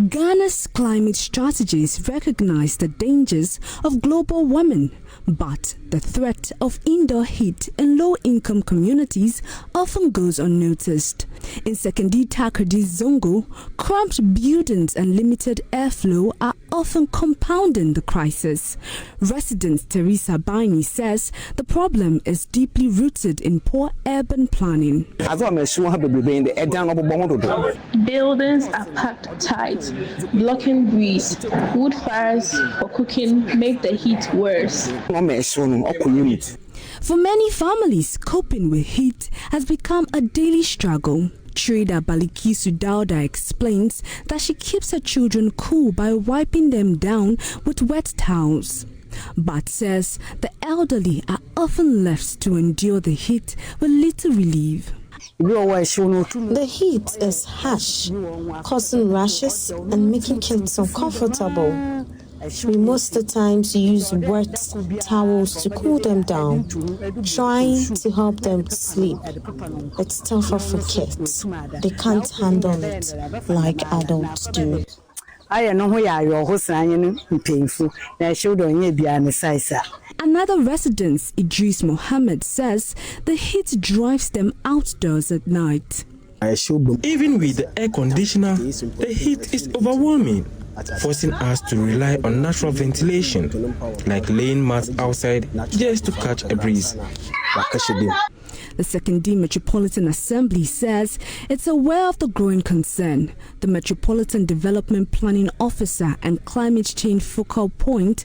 Ghana's climate strategies recognize the dangers of global warming, but the threat of indoor heat in low-income communities often goes unnoticed. In Sekondi-Takoradi, Zongo, cramped buildings and limited airflow are often compounding the crisis. Resident Teresa Baini says the problem is deeply rooted in poor urban planning. Buildings are packed tight, blocking breeze. Wood fires for cooking make the heat worse. For many families, coping with heat has become a daily struggle. Trader Balikisu Dauda explains that she keeps her children cool by wiping them down with wet towels, but says the elderly are often left to endure the heat with little relief. The heat is harsh, causing rashes and making kids uncomfortable. We most of the times use wet towels to cool them down, trying to help them to sleep. It's tougher for kids. They can't handle it like adults do. Another resident, Idris Mohammed, says the heat drives them outdoors at night. Even with the air conditioner, the heat is overwhelming, forcing us to rely on natural ventilation, like laying mats outside just to catch a breeze. The Sekondi Metropolitan Assembly says it's aware of the growing concern. The Metropolitan Development Planning Officer and Climate Change Focal Point,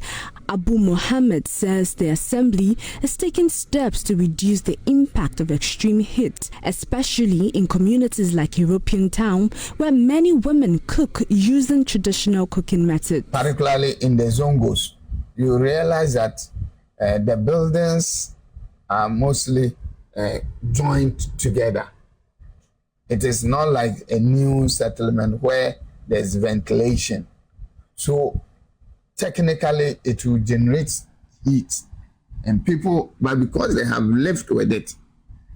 Abu Mohammed, says the Assembly is taking steps to reduce the impact of extreme heat, especially in communities like European Town, where many women cook using traditional cooking methods. Particularly in the Zongos, you realize that the buildings are mostly joined together. It is not like a new settlement where there's ventilation. So technically it will generate heat, and people, but because they have lived with it,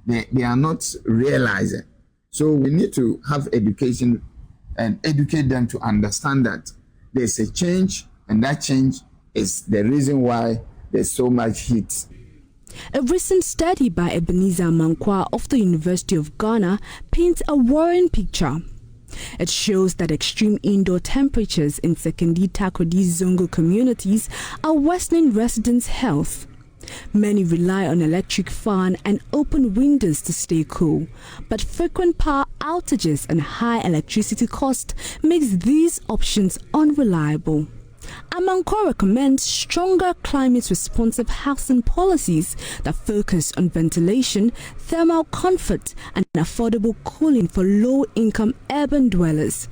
they are not realizing. So we need to have education and educate them to understand that there's a change, and that change is the reason why there's so much heat. A recent study by Ebenezer Mankwa of the University of Ghana paints a worrying picture. It shows that extreme indoor temperatures in Sekondi-Takoradi Zongo communities are worsening residents' health. Many rely on electric fan and open windows to stay cool, but frequent power outages and high electricity cost makes these options unreliable. Amankwa recommends stronger climate-responsive housing policies that focus on ventilation, thermal comfort, and affordable cooling for low-income urban dwellers.